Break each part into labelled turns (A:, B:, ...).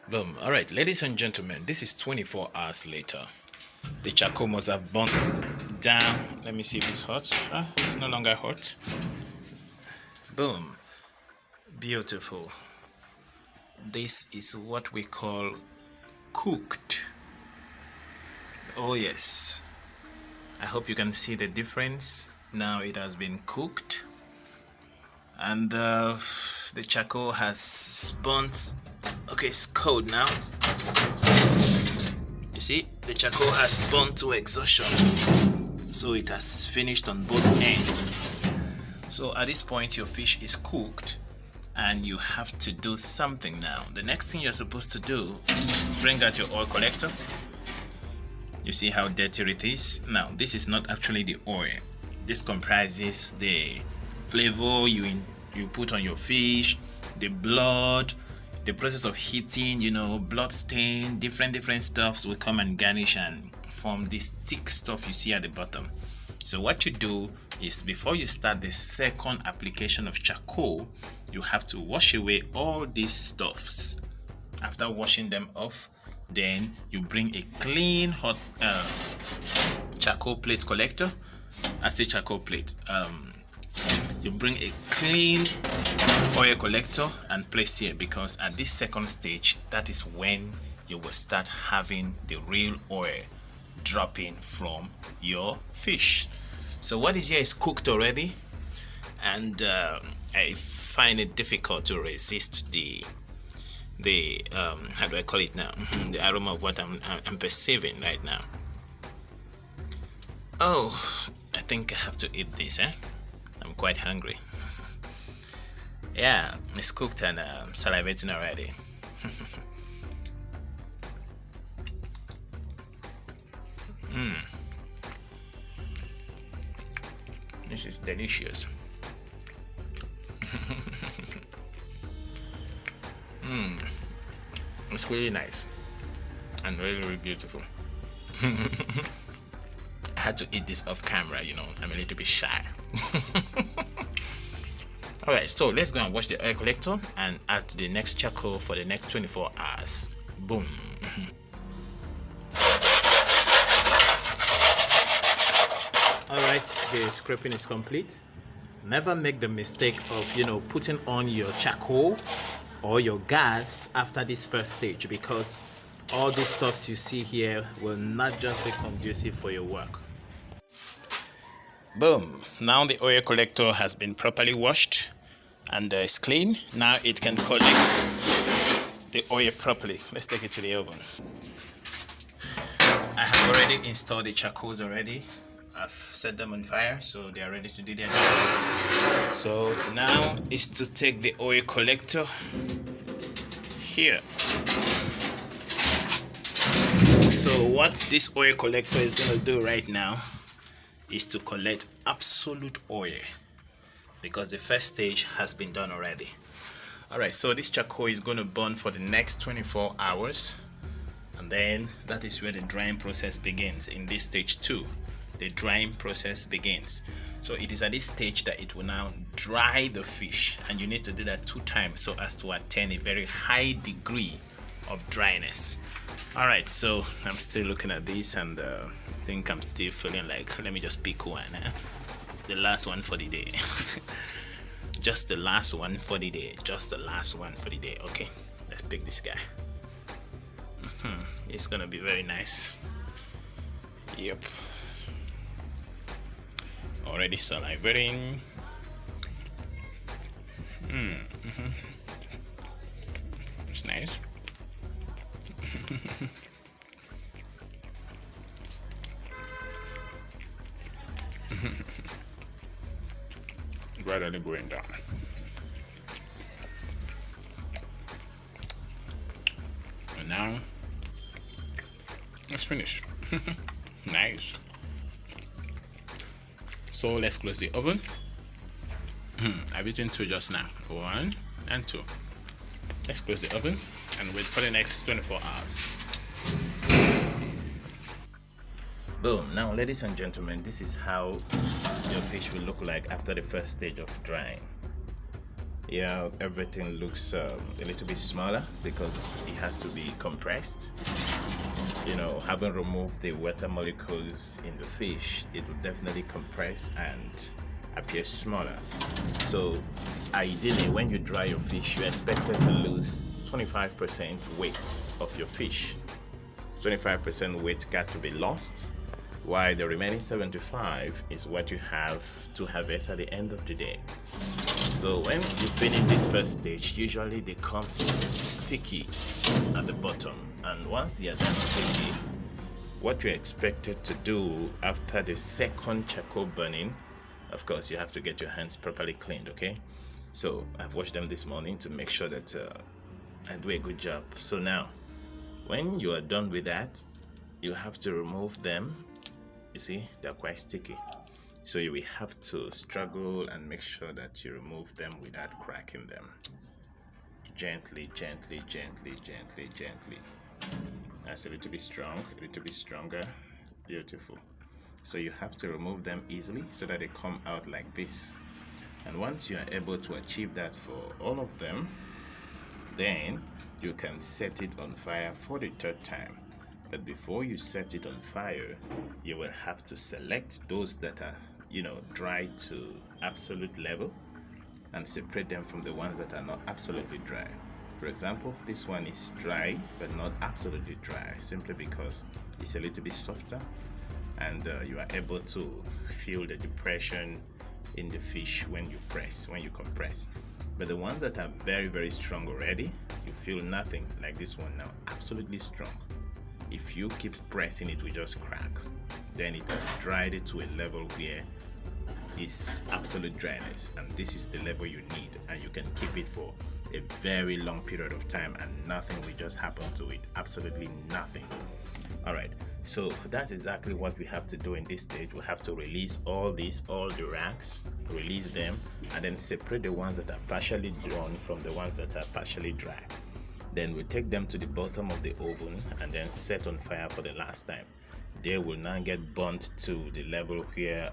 A: Boom. All right, ladies and gentlemen, this is 24 hours later. The charcoal must have burnt down. Let me see if it's hot. It's no longer hot. Boom. Beautiful. This is what we call cooked. Oh yes. I hope you can see the difference. Now it has been cooked. And the charcoal has burnt. Okay, it's cold now. You see, the charcoal has burnt to exhaustion, so it has finished on both ends. So at this point your fish is cooked and you have to do something now. The next thing you're supposed to do, bring out your oil collector. You see how dirty it is? Now this is not actually the oil. This comprises the flavor you put on your fish, the blood, the process of heating, blood stain, different stuffs will come and garnish and form this thick stuff you see at the bottom. So what you do is, before you start the second application of charcoal, you have to wash away all these stuffs. After washing them off, then you bring a clean hot charcoal plate collector. I say charcoal plate. You bring a clean oil collector and place here, because at this second stage, that is when you will start having the real oil dropping from your fish. So what is here is cooked already, and I find it difficult to resist the how do I call it now, the aroma of what I'm perceiving right now. Oh, I think I have to eat this. I'm quite hungry. Yeah, it's cooked and salivating already. This is delicious. It's really nice and really, really beautiful. I had to eat this off camera, I'm a little bit shy. Alright, so let's go and wash the oil collector and add the next charcoal for the next 24 hours. Boom. Alright, the scraping is complete. Never make the mistake of putting on your charcoal or your gas after this first stage, because all these stuffs you see here will not just be conducive for your work. Boom. Now the oil collector has been properly washed and it's clean. Now it can collect the oil properly. Let's take it to the oven. I have already installed the charcoals already. I've set them on fire, so they are ready to do their job. So now is to take the oil collector here. So what this oil collector is going to do right now is to collect absolute oil, because the first stage has been done already. Alright, so this charcoal is going to burn for the next 24 hours, and then that is where the drying process begins. In this stage 2, the drying process begins. So it is at this stage that it will now dry the fish, and you need to do that 2 times so as to attain a very high degree of dryness. Alright, so I'm still looking at this and I think I'm still feeling like, let me just pick one. The last one for the day. Just the last one for the day. Just the last one for the day. Okay, let's pick this guy. It's gonna be very nice. Yep. Already salivating. It's nice. Gradually going down. And now let's finish. Nice. So let's close the oven. I've eaten 2 just now. 1 and 2. Let's close the oven and wait for the next 24 hours. Boom. Now, ladies and gentlemen, this is how your fish will look like after the first stage of drying. Yeah, everything looks a little bit smaller because it has to be compressed. Having removed the water molecules in the fish, it will definitely compress and appear smaller. So ideally, when you dry your fish, you're expected to lose 25% weight of your fish. 25% weight got to be lost, while the remaining 75 is what you have to harvest at the end of the day. So when you finish this first stage, usually they come sticky at the bottom, and once they are done sticky, what you're expected to do after the second charcoal burning, of course you have to get your hands properly cleaned, okay? So I've washed them this morning to make sure that I do a good job. So now when you are done with that, you have to remove them. You see, they're quite sticky, so you will have to struggle and make sure that you remove them without cracking them. Gently, gently, gently, gently, gently. That's a little bit strong, a little bit stronger. Beautiful. So you have to remove them easily so that they come out like this. And once you are able to achieve that for all of them, then you can set it on fire for the third time. But before you set it on fire, you will have to select those that are dry to absolute level and separate them from the ones that are not absolutely dry. For example, this one is dry but not absolutely dry, simply because it's a little bit softer, and you are able to feel the depression in the fish when you compress. But the ones that are very, very strong already, you feel nothing, like this one now, absolutely strong. If you keep pressing, it will just crack. Then it has dried it to a level where it's absolute dryness, and this is the level you need, and you can keep it for a very long period of time and nothing will just happen to it. Absolutely nothing. All right, so that's exactly what we have to do in this stage. We have to release all the rags, release them, and then separate the ones that are partially drawn from the ones that are partially dry. Then we take them to the bottom of the oven and then set on fire for the last time. They will now get burnt to the level where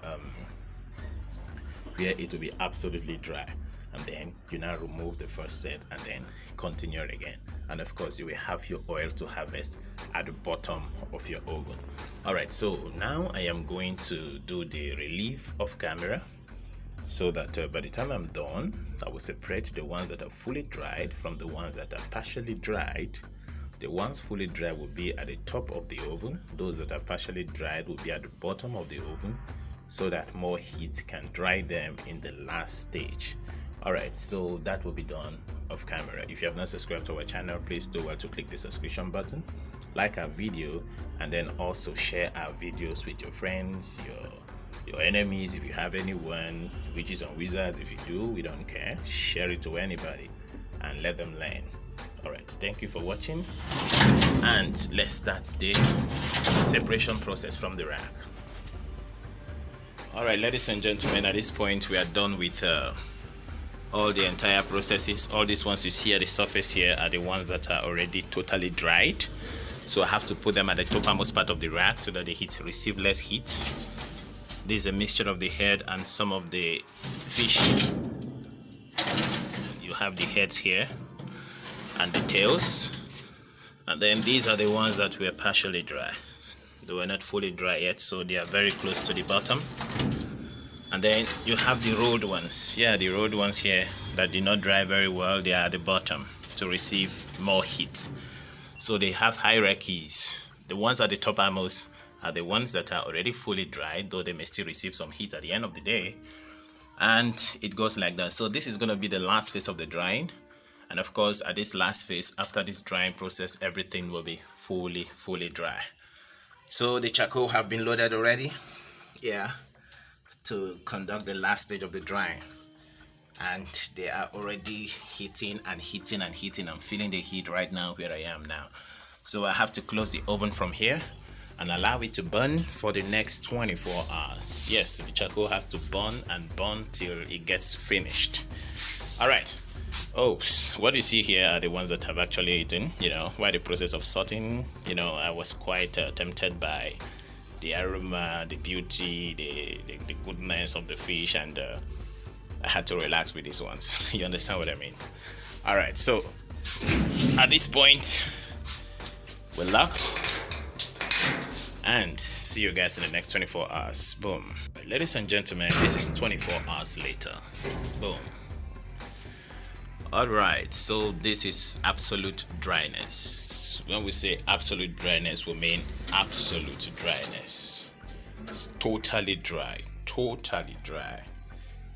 A: it will be absolutely dry. And then you now remove the first set and then continue again. And of course, you will have your oil to harvest at the bottom of your oven. All right, so now I am going to do the relief off camera, so that by the time I'm done, I will separate the ones that are fully dried from the ones that are partially dried. The ones fully dry will be at the top of the oven. Those that are partially dried will be at the bottom of the oven, so that more heat can dry them in the last stage. All right, so that will be done off camera. If you have not subscribed to our channel, please do well to click the subscription button, like our video, and then also share our videos with your friends, your enemies, if you have anyone, witches and wizards. If you do, we don't care. Share it to anybody and let them learn. All right, thank you for watching, and let's start the separation process from the rack. All right, ladies and gentlemen, at this point we are done with all the entire processes. All these ones you see at the surface here are the ones that are already totally dried, so I have to put them at the topmost part of the rack so that the heat receive less heat. This is a mixture of the head and some of the fish. You have the heads here and the tails, and then these are the ones that were partially dry. They were not fully dry yet, so they are very close to the bottom. And then you have the rolled ones. Yeah, the rolled ones here that did not dry very well, they are at the bottom to receive more heat. So they have hierarchies. The ones at the topmost are the ones that are already fully dried, though they may still receive some heat at the end of the day. And it goes like that. So this is going to be the last phase of the drying. And of course, at this last phase, after this drying process, everything will be fully dry. So the charcoal have been loaded already, yeah, to conduct the last stage of the drying. And they are already heating and heating and heating. I'm feeling the heat right now where I am now. So I have to close the oven from here and allow it to burn for the next 24 hours. Yes, the charcoal has to burn and burn till it gets finished. All right. Oops, what you see here are the ones that have actually eaten. While the process of sorting, I was quite tempted by the aroma, the beauty, the goodness of the fish, and I had to relax with these ones. You understand what I mean? All right, so at this point we'll lock and see you guys in the next 24 hours. Boom. Ladies and gentlemen, this is 24 hours later. Boom. All right, so this is absolute dryness. When we say absolute dryness, we mean absolute dryness. It's totally dry, totally dry.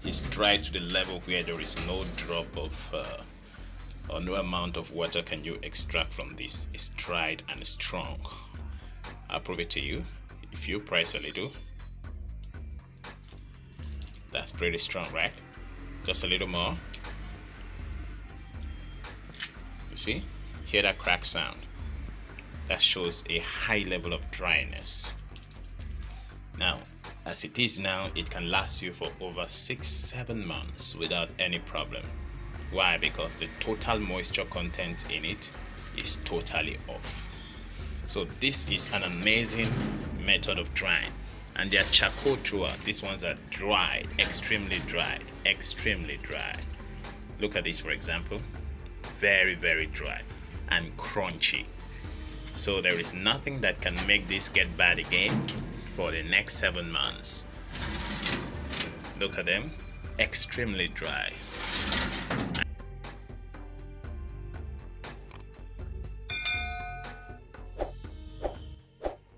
A: It's dry to the level where there is no drop of or no amount of water can you extract from this. It's dried and strong. I'll prove it to you. If you press a little, that's pretty strong, right? Just a little more. You see? Hear that crack sound? That shows a high level of dryness. Now, as it is now, it can last you for over 6-7 months without any problem. Why? Because the total moisture content in it is totally off. So this is an amazing method of drying, and they are charcoal throughout. These ones are dried, extremely dried, extremely dry. Look at this, for example. Very, very dry and crunchy. So there is nothing that can make this get bad again for the next 7 months. Look at them, extremely dry.